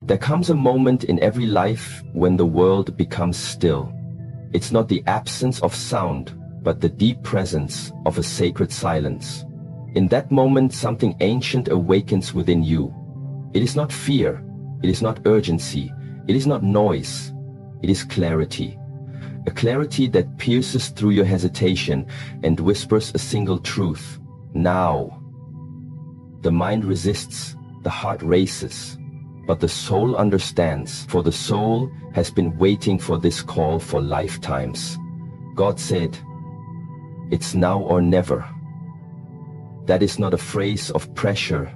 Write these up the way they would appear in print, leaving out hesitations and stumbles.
There comes a moment in every life when the world becomes still. It's not the absence of sound, but the deep presence of a sacred silence. In that moment, something ancient awakens within you. It is not fear, it is not urgency, it is not noise, it is clarity. A clarity that pierces through your hesitation and whispers a single truth: now. The mind resists, the heart races, but the soul understands, for the soul has been waiting for this call for lifetimes. God said, "It's now or never." That is not a phrase of pressure,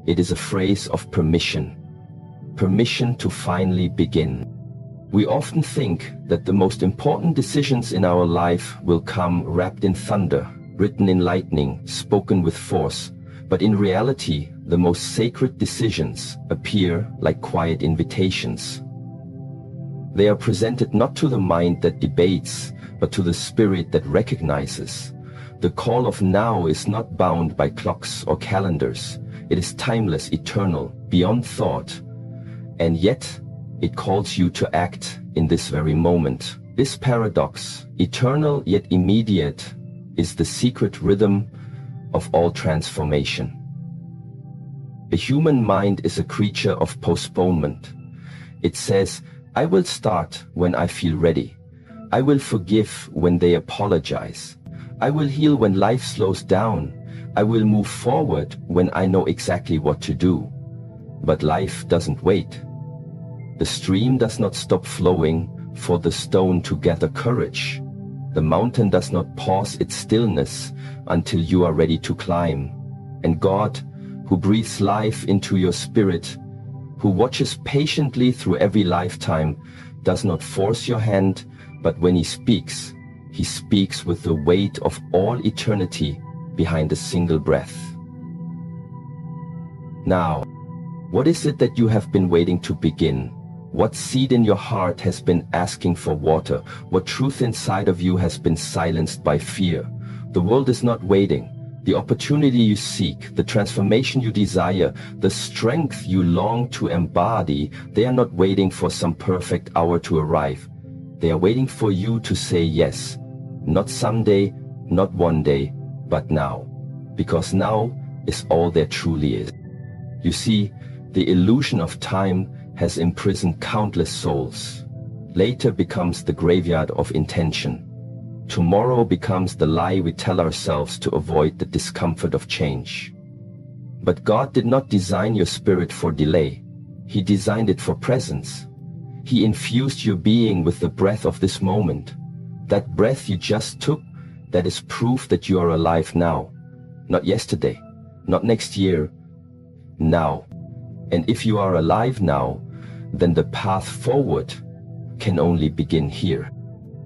it is a phrase of permission. Permission to finally begin. We often think that the most important decisions in our life will come wrapped in thunder, written in lightning, spoken with force. But in reality, the most sacred decisions appear like quiet invitations. They are presented not to the mind that debates, but to the spirit that recognizes. The call of now is not bound by clocks or calendars. It is timeless, eternal, beyond thought. And yet, it calls you to act in this very moment. This paradox, eternal yet immediate, is the secret rhythm of all transformation. The human mind is a creature of postponement. It says, "I will start when I feel ready. I will forgive when they apologize. I will heal when life slows down. I will move forward when I know exactly what to do." But life doesn't wait. The stream does not stop flowing for the stone to gather courage. The mountain does not pause its stillness until you are ready to climb. And God, who breathes life into your spirit, who watches patiently through every lifetime, does not force your hand, but when He speaks with the weight of all eternity behind a single breath. Now, what is it that you have been waiting to begin? What seed in your heart has been asking for water? What truth inside of you has been silenced by fear? The world is not waiting. The opportunity you seek, the transformation you desire, the strength you long to embody, they are not waiting for some perfect hour to arrive. They are waiting for you to say yes. Not someday, not one day, but now. Because now is all there truly is. You see, the illusion of time has imprisoned countless souls. Later becomes the graveyard of intention. Tomorrow becomes the lie we tell ourselves to avoid the discomfort of change. But God did not design your spirit for delay. He designed it for presence. He infused your being with the breath of this moment. That breath you just took, that is proof that you are alive now. Not yesterday, not next year, now. And if you are alive now, then the path forward can only begin here.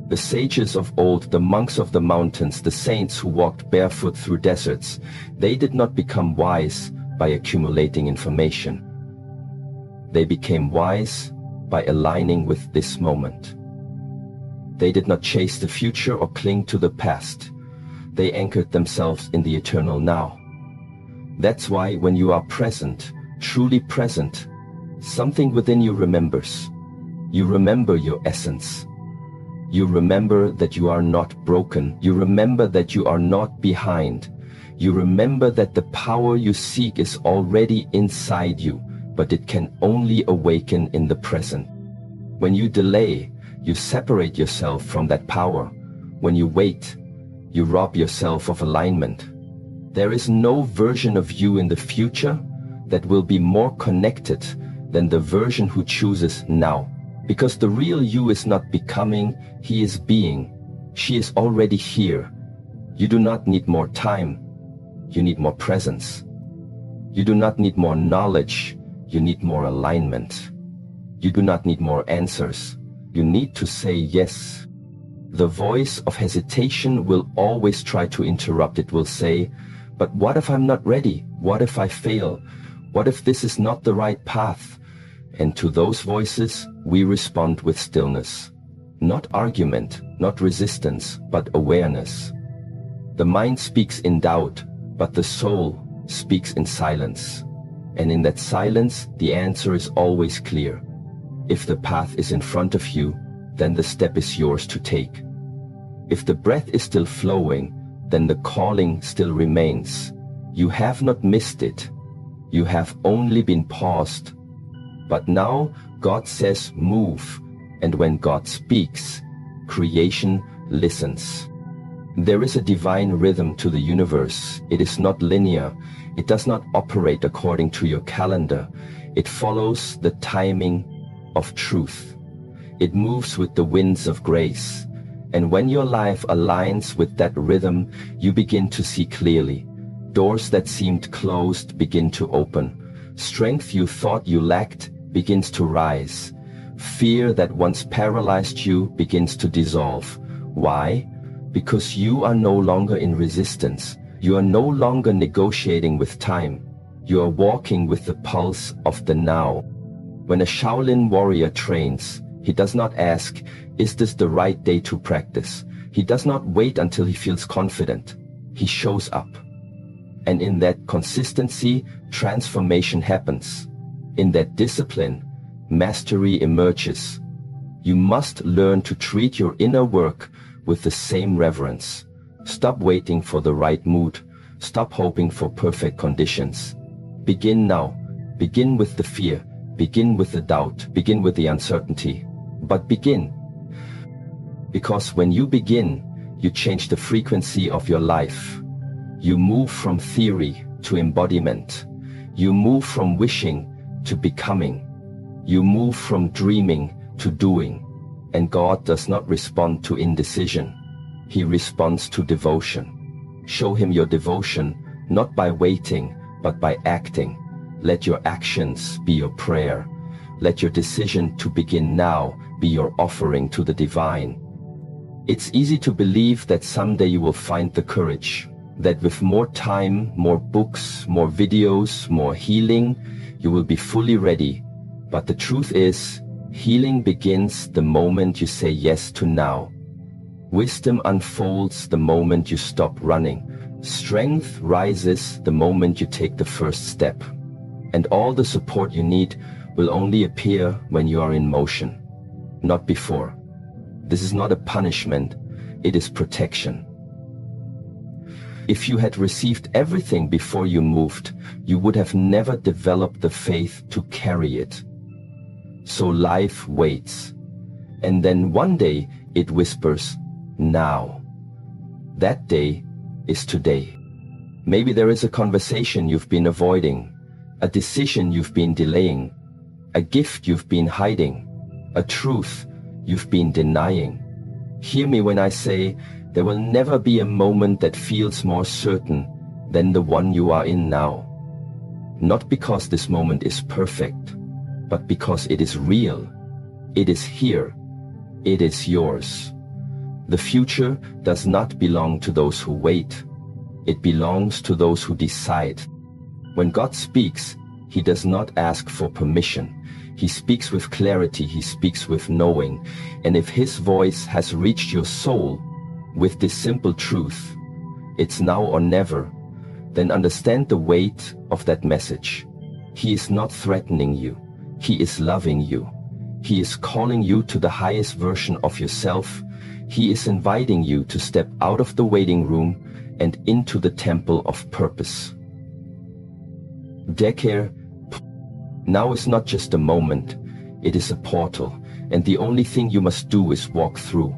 The sages of old, the monks of the mountains, the saints who walked barefoot through deserts, they did not become wise by accumulating information. They became wise by aligning with this moment. They did not chase the future or cling to the past. They anchored themselves in the eternal now. That's why when you are present, truly present, something within you remembers. You remember your essence. You remember that you are not broken. You remember that you are not behind. You remember that the power you seek is already inside you, but it can only awaken in the present. When you delay, you separate yourself from that power. When you wait, you rob yourself of alignment. There is no version of you in the future that will be more connected than the version who chooses now. Because the real you is not becoming, he is being. She is already here. You do not need more time. You need more presence. You do not need more knowledge. You need more alignment. You do not need more answers. You need to say yes. The voice of hesitation will always try to interrupt. It will say, but what if I'm not ready? What if I fail? What if this is not the right path? And to those voices, we respond with stillness. Not argument, not resistance, but awareness. The mind speaks in doubt, but the soul speaks in silence. And in that silence, the answer is always clear. If the path is in front of you, then the step is yours to take. If the breath is still flowing, then the calling still remains. You have not missed it. You have only been paused. But now God says move, and when God speaks, creation listens. There is a divine rhythm to the universe. It is not linear. It does not operate according to your calendar. It follows the timing of truth. It moves with the winds of grace. And when your life aligns with that rhythm, you begin to see clearly. Doors that seemed closed begin to open. Strength you thought you lacked begins to rise. Fear that once paralyzed you begins to dissolve. Why? Because you are no longer in resistance. You are no longer negotiating with time. You are walking with the pulse of the now. When a Shaolin warrior trains, he does not ask, is this the right day to practice? He does not wait until he feels confident. He shows up. And in that consistency, transformation happens. In that discipline, mastery emerges. You must learn to treat your inner work with the same reverence. Stop waiting for the right mood. Stop hoping for perfect conditions. Begin now. Begin with the fear. Begin with the doubt. Begin with the uncertainty. But begin. Because when you begin, you change the frequency of your life. You move from theory to embodiment. You move from wishing to becoming. You move from dreaming to doing. And God does not respond to indecision. He responds to devotion. Show him your devotion, not by waiting, but by acting. Let your actions be your prayer. Let your decision to begin now be your offering to the divine. It's easy to believe that someday you will find the courage, that with more time, more books, more videos, more healing, you will be fully ready. But the truth is, healing begins the moment you say yes to now. Wisdom unfolds the moment you stop running. Strength rises the moment you take the first step. And all the support you need will only appear when you are in motion, not before. This is not a punishment, it is protection. If you had received everything before you moved, you would have never developed the faith to carry it. So life waits. And then one day it whispers, now. That day is today. Maybe there is a conversation you've been avoiding, a decision you've been delaying, a gift you've been hiding, a truth you've been denying. Hear me when I say there will never be a moment that feels more certain than the one you are in now. Not because this moment is perfect, but because it is real. It is here. It is yours. The future does not belong to those who wait. It belongs to those who decide. When God speaks, he does not ask for permission. He speaks with clarity. He speaks with knowing. And if his voice has reached your soul with this simple truth, it's now or never, then understand the weight of that message. He is not threatening you. He is loving you. He is calling you to the highest version of yourself. He is inviting you to step out of the waiting room and into the temple of purpose. Dekher, now is not just a moment, it is a portal, and the only thing you must do is walk through.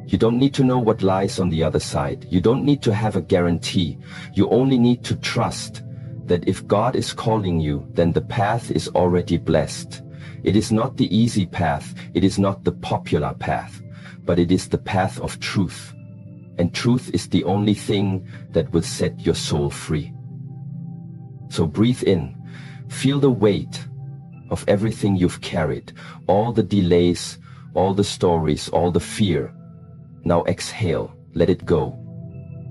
You don't need to know what lies on the other side. You don't need to have a guarantee. You only need to trust that if God is calling you, then the path is already blessed. It is not the easy path, it is not the popular path, but it is the path of truth. And truth is the only thing that will set your soul free. So breathe in, feel the weight of everything you've carried, all the delays, all the stories, all the fear. Now exhale, let it go.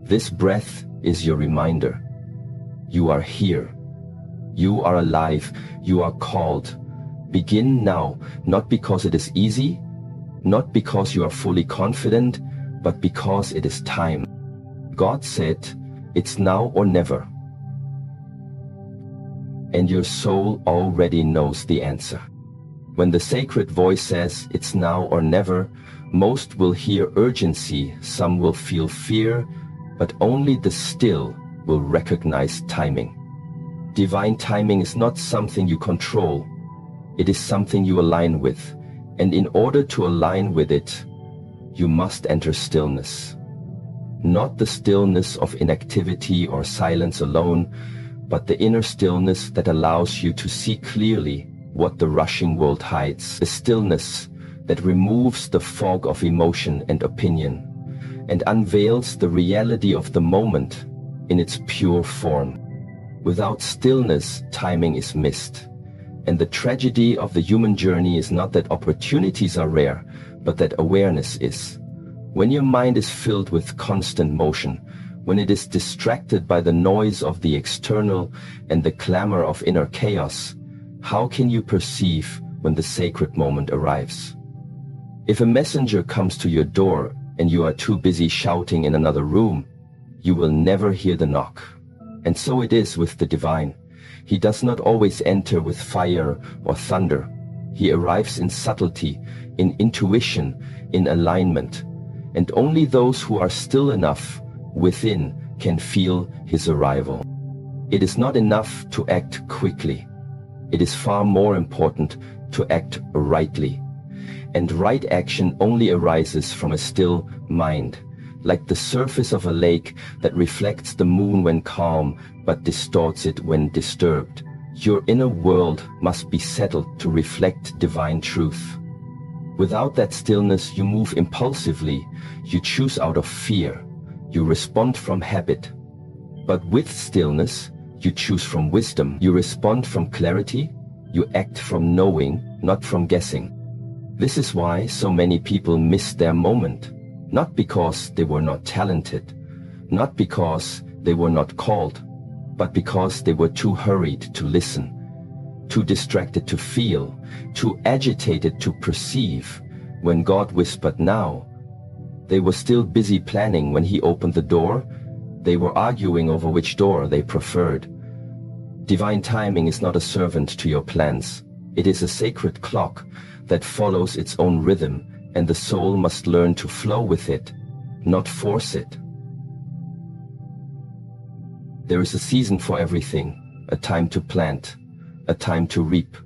This breath is your reminder. You are here. You are alive. You are called. Begin now, not because it is easy, not because you are fully confident, but because it is time. God said, it's now or never. and your soul already knows the answer. When the sacred voice says it's now or never, most will hear urgency, some will feel fear, but only the still will recognize timing. Divine timing is not something you control. It is something you align with, and in order to align with it, you must enter stillness. Not the stillness of inactivity or silence alone, but the inner stillness that allows you to see clearly what the rushing world hides. The stillness that removes the fog of emotion and opinion, and unveils the reality of the moment in its pure form. Without stillness, timing is missed. And the tragedy of the human journey is not that opportunities are rare, but that awareness is. When your mind is filled with constant motion, when it is distracted by the noise of the external and the clamor of inner chaos, how can you perceive when the sacred moment arrives? If a messenger comes to your door and you are too busy shouting in another room, you will never hear the knock. And so it is with the divine. He does not always enter with fire or thunder. He arrives in subtlety, in intuition, in alignment. And only those who are still enough within can feel his arrival. It is not enough to act quickly. It is far more important to act rightly. And right action only arises from a still mind, like the surface of a lake that reflects the moon when calm, but distorts it when disturbed. Your inner world must be settled to reflect divine truth. Without that stillness, you move impulsively, you choose out of fear, you respond from habit. But with stillness, you choose from wisdom, you respond from clarity, you act from knowing, not from guessing. This is why so many people miss their moment. Not because they were not talented, not because they were not called, but because they were too hurried to listen, too distracted to feel, too agitated to perceive. When God whispered now, they were still busy planning. When he opened the door, they were arguing over which door they preferred. Divine timing is not a servant to your plans. It is a sacred clock that follows its own rhythm, and the soul must learn to flow with it, not force it. There is a season for everything, a time to plant, a time to reap,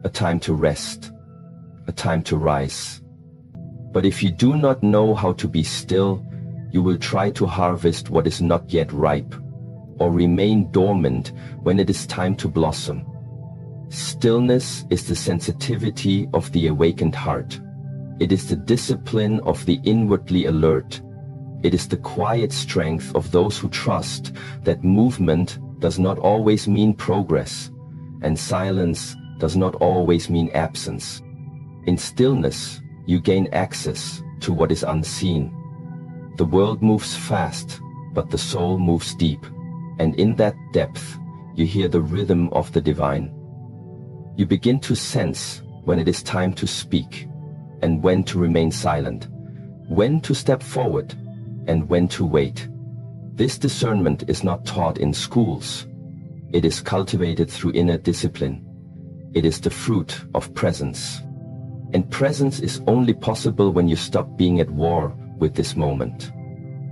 a time to rest, a time to rise. But if you do not know how to be still, you will try to harvest what is not yet ripe, or remain dormant when it is time to blossom. Stillness is the sensitivity of the awakened heart. It is the discipline of the inwardly alert. It is the quiet strength of those who trust that movement does not always mean progress, and silence does not always mean absence. In stillness, you gain access to what is unseen. The world moves fast, but the soul moves deep, and in that depth, you hear the rhythm of the divine. You begin to sense when it is time to speak, and when to remain silent, when to step forward, and when to wait. This discernment is not taught in schools. It is cultivated through inner discipline. It is the fruit of presence. And presence is only possible when you stop being at war with this moment.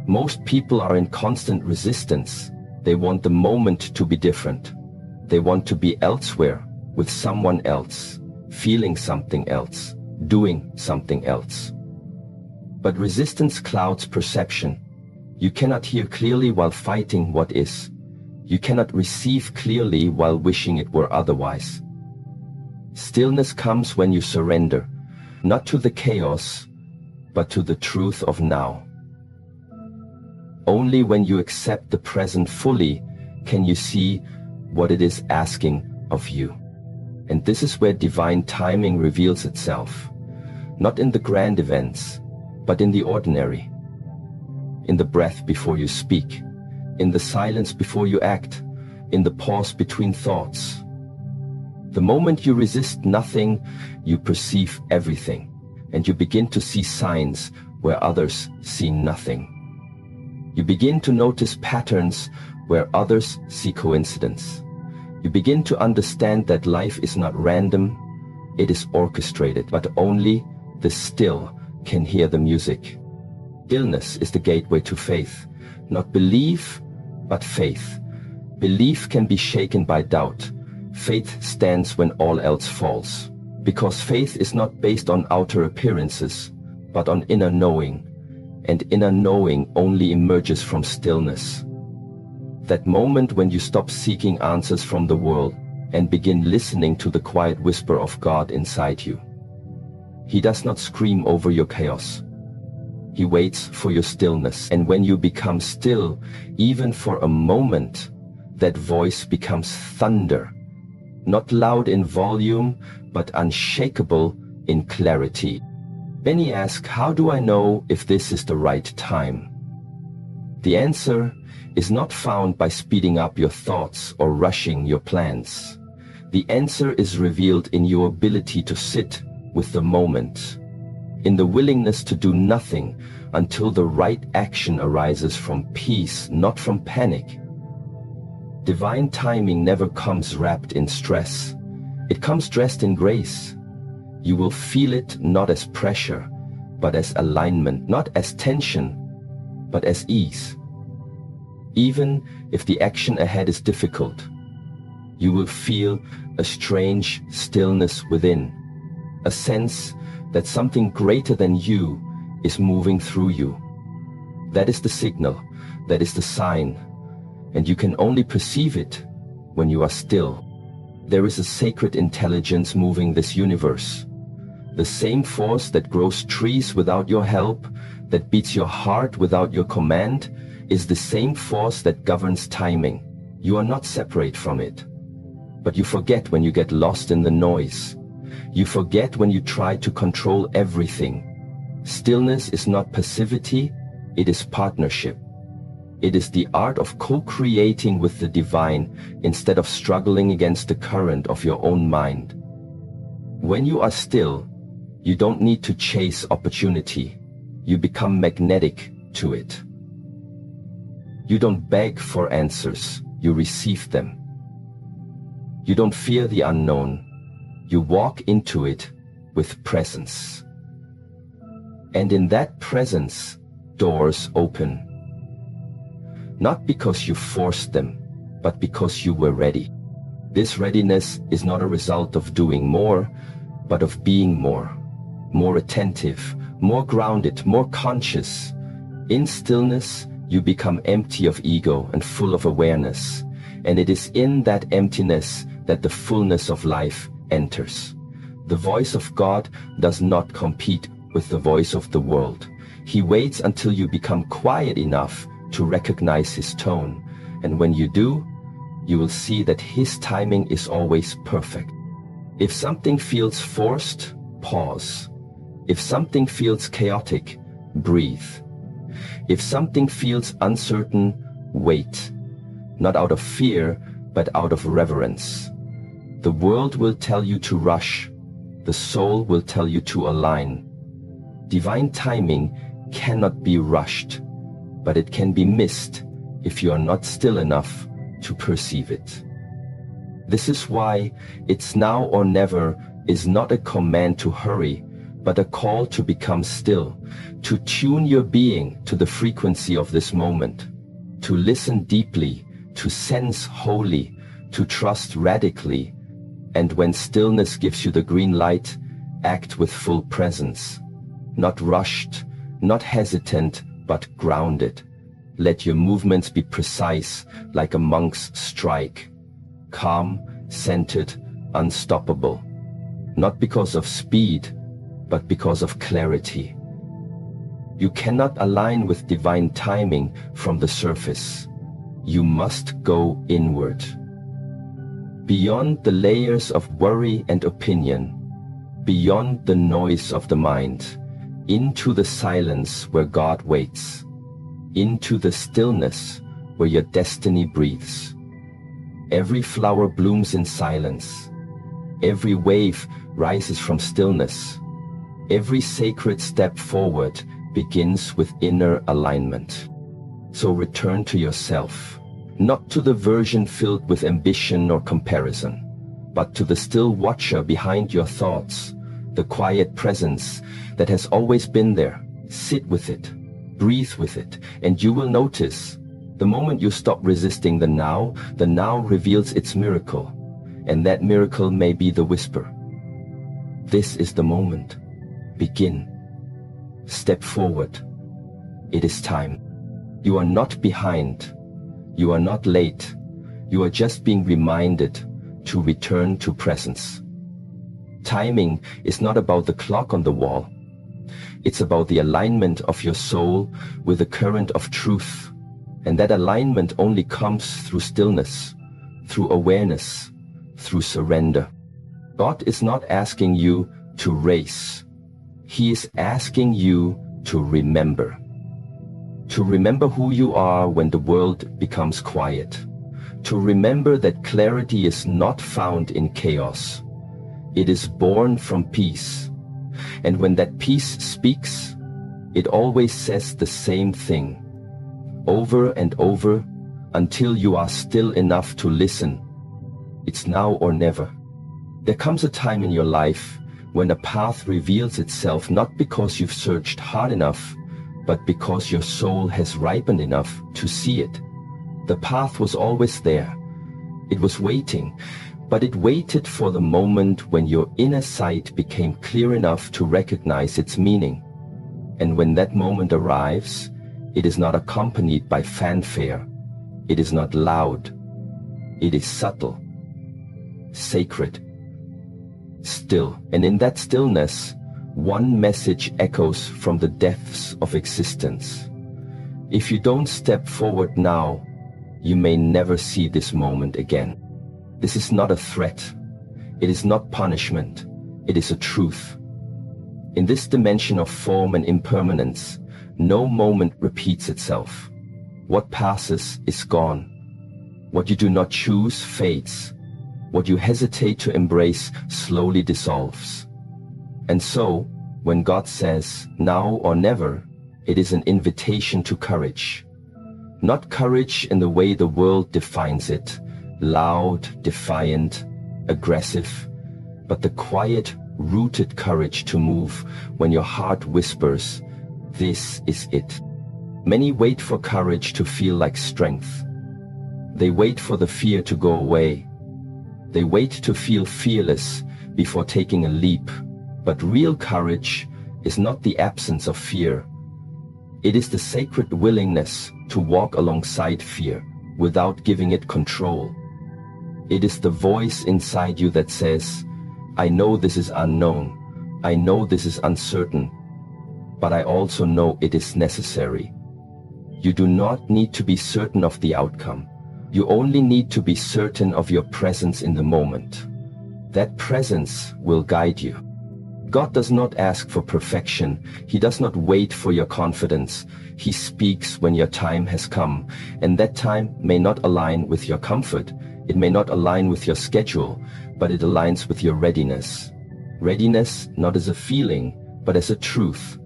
Most people are in constant resistance. They want the moment to be different. They want to be elsewhere, with someone else, feeling something else, doing something else. But resistance clouds perception. You cannot hear clearly while fighting what is. You cannot receive clearly while wishing it were otherwise. Stillness comes when you surrender, not to the chaos, but to the truth of now. Only when you accept the present fully can you see what it is asking of you. And this is where divine timing reveals itself, not in the grand events, but in the ordinary, in the breath before you speak, in the silence before you act, in the pause between thoughts. The moment you resist nothing, you perceive everything, and you begin to see signs where others see nothing. You begin to notice patterns where others see coincidence. You begin to understand that life is not random, it is orchestrated, but only the still can hear the music. Stillness is the gateway to faith, not belief, but faith. Belief can be shaken by doubt. Faith stands when all else falls. Because faith is not based on outer appearances, but on inner knowing, and inner knowing only emerges from stillness. That moment when you stop seeking answers from the world and begin listening to the quiet whisper of God inside you. He does not scream over your chaos. He waits for your stillness, and when you become still, even for a moment, that voice becomes thunder, not loud in volume, but unshakable in clarity. Many ask, how do I know if this is the right time? The answer is not found by speeding up your thoughts or rushing your plans. The answer is revealed in your ability to sit with the moment, in the willingness to do nothing until the right action arises from peace, not from panic. Divine timing never comes wrapped in stress. It comes dressed in grace. You will feel it not as pressure, but as alignment, not as tension, but as ease. Even if the action ahead is difficult, you will feel a strange stillness within, a sense that something greater than you is moving through you. That is the signal, that is the sign, and you can only perceive it when you are still. There is a sacred intelligence moving this universe. The same force that grows trees without your help, that beats your heart without your command, is the same force that governs timing. You are not separate from it. But you forget when you get lost in the noise. You forget when you try to control everything. Stillness is not passivity, it is partnership. It is the art of co-creating with the divine instead of struggling against the current of your own mind. When you are still, you don't need to chase opportunity. You become magnetic to it. You don't beg for answers, you receive them. You don't fear the unknown, you walk into it with presence. And in that presence, doors open. Not because you forced them, but because you were ready. This readiness is not a result of doing more, but of being more. More attentive, more grounded, more conscious. In stillness, you become empty of ego and full of awareness. And it is in that emptiness that the fullness of life enters. The voice of God does not compete with the voice of the world. He waits until you become quiet enough to recognize his tone. And when you do, you will see that his timing is always perfect. If something feels forced, pause. If something feels chaotic, breathe. If something feels uncertain, wait. Not out of fear, but out of reverence. The world will tell you to rush. The soul will tell you to align. Divine timing cannot be rushed, but it can be missed if you are not still enough to perceive it. This is why "it's now or never" is not a command to hurry, but a call to become still, to tune your being to the frequency of this moment, to listen deeply, to sense wholly, to trust radically, and when stillness gives you the green light, act with full presence. Not rushed, not hesitant, but grounded. Let your movements be precise, like a monk's strike. Calm, centered, unstoppable. Not because of speed, but because of clarity. You cannot align with divine timing from the surface. You must go inward. Beyond the layers of worry and opinion, beyond the noise of the mind, into the silence where God waits, into the stillness where your destiny breathes. Every flower blooms in silence. Every wave rises from stillness. Every sacred step forward begins with inner alignment. So return to yourself. not to the version filled with ambition or comparison, but to the still watcher behind your thoughts, the quiet presence that has always been there. Sit with it, breathe with it, and you will notice the moment you stop resisting the now reveals its miracle, and that miracle may be the whisper. This is the moment. Begin. Step forward. It is time. You are not behind. You are not late. You are just being reminded to return to presence. Timing is not about the clock on the wall. It's about the alignment of your soul with the current of truth. And that alignment only comes through stillness, through awareness, through surrender. God is not asking you to race. He is asking you to remember. To remember who you are when the world becomes quiet. To remember that clarity is not found in chaos. It is born from peace. And when that peace speaks, it always says the same thing, over and over, until you are still enough to listen. It's now or never. There comes a time in your life when a path reveals itself not because you've searched hard enough, but because your soul has ripened enough to see it. The path was always there. It was waiting, but it waited for the moment when your inner sight became clear enough to recognize its meaning. And when that moment arrives, it is not accompanied by fanfare. It is not loud. It is subtle, sacred, still. And in that stillness, one message echoes from the depths of existence. If you don't step forward now, you may never see this moment again. This is not a threat. It is not punishment. It is a truth. In this dimension of form and impermanence, no moment repeats itself. What passes is gone. What you do not choose fades. What you hesitate to embrace slowly dissolves. And so, when God says, now or never, it is an invitation to courage. Not courage in the way the world defines it, loud, defiant, aggressive, but the quiet, rooted courage to move when your heart whispers, this is it. Many wait for courage to feel like strength. They wait for the fear to go away. They wait to feel fearless before taking a leap. But real courage is not the absence of fear. It is the sacred willingness to walk alongside fear without giving it control. It is the voice inside you that says, I know this is unknown. I know this is uncertain. But I also know it is necessary. You do not need to be certain of the outcome. You only need to be certain of your presence in the moment. That presence will guide you. God does not ask for perfection. He does not wait for your confidence. He speaks when your time has come, and that time may not align with your comfort. It may not align with your schedule, but it aligns with your readiness. Readiness not as a feeling, but as a truth.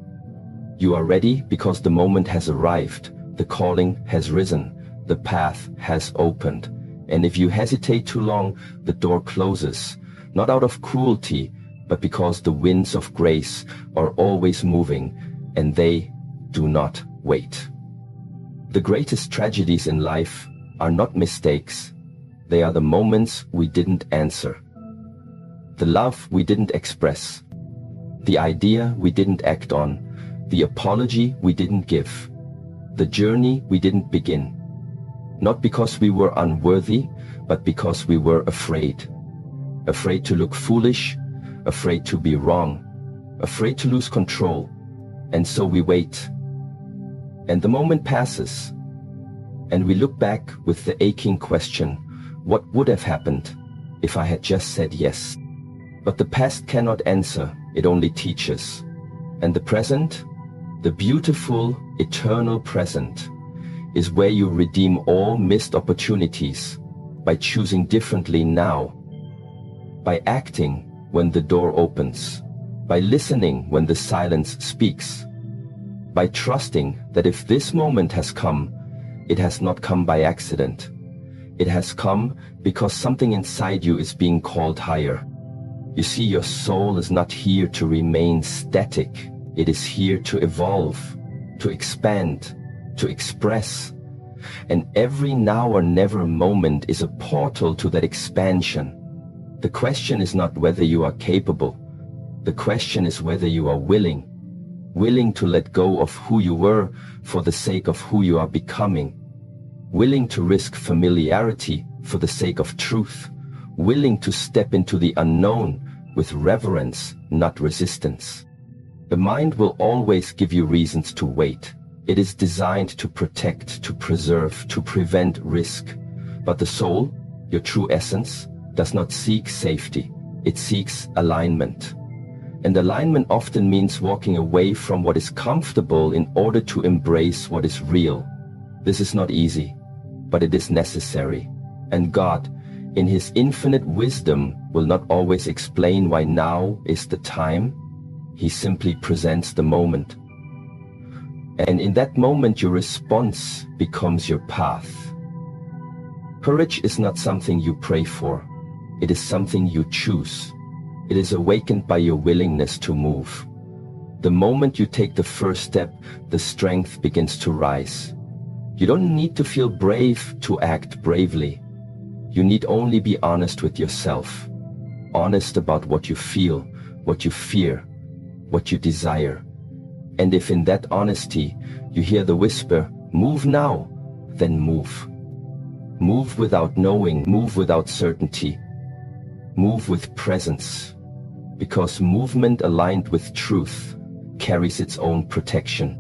You are ready because the moment has arrived, the calling has risen, the path has opened. And if you hesitate too long, the door closes, not out of cruelty, but because the winds of grace are always moving, and they do not wait. The greatest tragedies in life are not mistakes. They are the moments we didn't answer, the love we didn't express, the idea we didn't act on, the apology we didn't give, the journey we didn't begin. Not because we were unworthy, but because we were afraid. Afraid to look foolish, afraid to be wrong, afraid to lose control. And so we wait. And the moment passes, and we look back with the aching question, what would have happened if I had just said yes? But the past cannot answer, it only teaches. And the present, the beautiful, eternal present, is where you redeem all missed opportunities by choosing differently now, by acting when the door opens, by listening when the silence speaks, by trusting that if this moment has come, it has not come by accident. It has come because something inside you is being called higher. You see, your soul is not here to remain static. It is here to evolve, to expand, to express. And every now or never moment is a portal to that expansion. The question is not whether you are capable. The question is whether you are willing to let go of who you were for the sake of who you are becoming, willing to risk familiarity for the sake of truth, willing to step into the unknown with reverence, not resistance. The mind will always give you reasons to wait. It is designed to protect, to preserve, to prevent risk. But the soul, your true essence, does not seek safety. It seeks alignment. And alignment often means walking away from what is comfortable in order to embrace what is real. This is not easy, but it is necessary. And God, in His infinite wisdom, will not always explain why now is the time. He simply presents the moment. And in that moment, your response becomes your path. Courage is not something you pray for. It is something you choose. It is awakened by your willingness to move. The moment you take the first step, the strength begins to rise. You don't need to feel brave to act bravely. You need only be honest with yourself. Honest about what you feel, what you fear, what you desire. And if in that honesty you hear the whisper, "Move now," then move. Move without knowing, move without certainty. Move with presence. Because movement aligned with truth carries its own protection.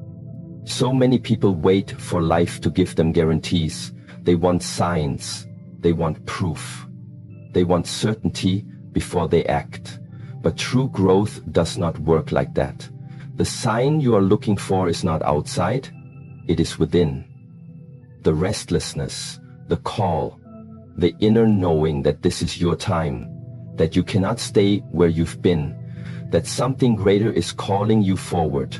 So many people wait for life to give them guarantees. They want signs. They want proof. They want certainty before they act. But true growth does not work like that. The sign you are looking for is not outside. It is within. The restlessness, the call, the inner knowing that this is your time, that you cannot stay where you've been, that something greater is calling you forward.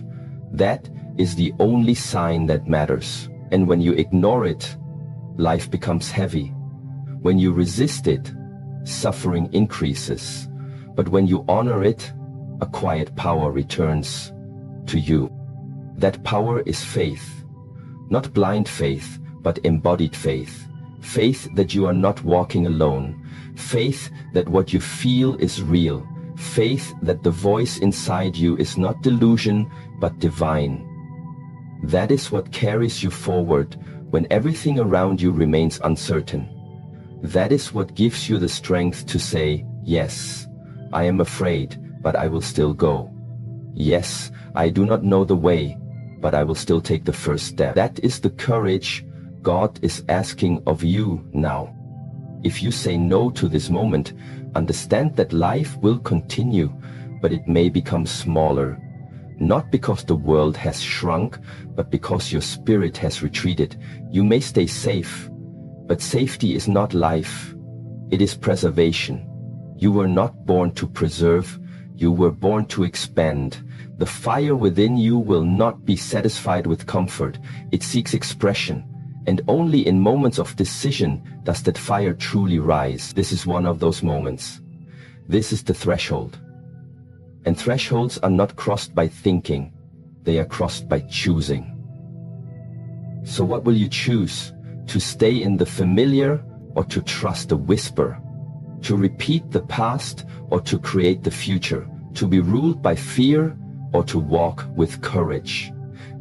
That is the only sign that matters. And when you ignore it, life becomes heavy. When you resist it, suffering increases. But when you honor it, a quiet power returns to you. That power is faith. Not blind faith, but embodied faith. Faith that you are not walking alone. Faith that what you feel is real. Faith that the voice inside you is not delusion, but divine. That is what carries you forward when everything around you remains uncertain. That is what gives you the strength to say, "Yes, I am afraid, but I will still go. Yes, I do not know the way, but I will still take the first step." That is the courage God is asking of you now. If you say no to this moment, understand that life will continue, but it may become smaller. Not because the world has shrunk, but because your spirit has retreated. You may stay safe, but safety is not life. It is preservation. You were not born to preserve, you were born to expand. The fire within you will not be satisfied with comfort. It seeks expression. And only in moments of decision does that fire truly rise. This is one of those moments. This is the threshold. And thresholds are not crossed by thinking. They are crossed by choosing. So what will you choose? To stay in the familiar or to trust the whisper? To repeat the past or to create the future? To be ruled by fear or to walk with courage?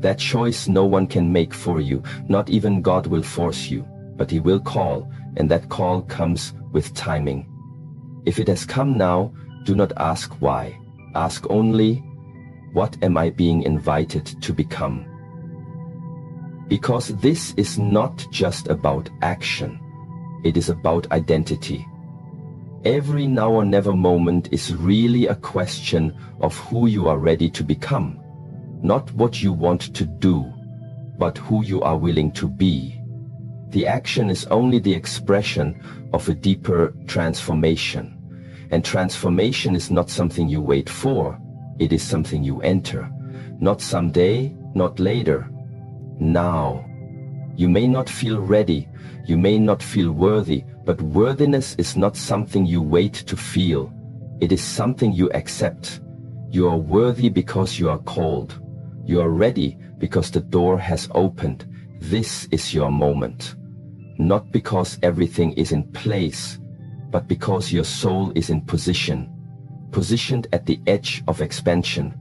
That choice no one can make for you. Not even God will force you, but He will call, and that call comes with timing. If it has come now, do not ask why. Ask only, what am I being invited to become? Because this is not just about action. It is about identity. Every now or never moment is really a question of who you are ready to become. Not what you want to do, but who you are willing to be. The action is only the expression of a deeper transformation. And transformation is not something you wait for. It is something you enter. Not someday, not later. Now. You may not feel ready, you may not feel worthy, but worthiness is not something you wait to feel. It is something you accept. You are worthy because you are called. You are ready because the door has opened. This is your moment. Not because everything is in place, but because your soul is in position. Positioned at the edge of expansion.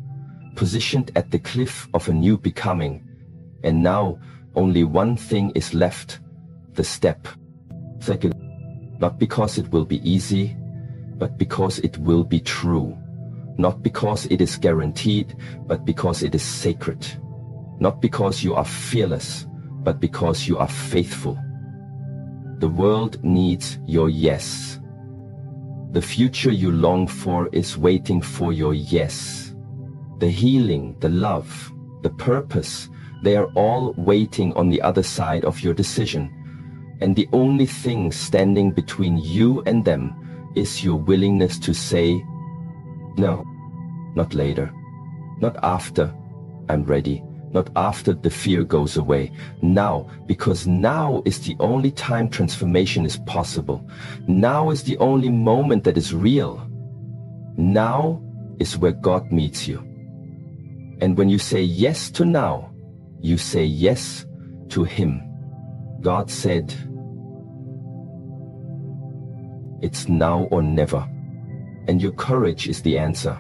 Positioned at the cliff of a new becoming. And now, only one thing is left, the step. Second, not because it will be easy, but because it will be true. Not because it is guaranteed, but because it is sacred. Not because you are fearless, but because you are faithful. The world needs your yes. The future you long for is waiting for your yes. The healing, the love, the purpose, they are all waiting on the other side of your decision. And the only thing standing between you and them is your willingness to say, no, not later, not after I'm ready, not after the fear goes away. Now, because now is the only time transformation is possible. Now is the only moment that is real. Now is where God meets you. And when you say yes to now, you say yes to Him. God said, it's now or never. And your courage is the answer.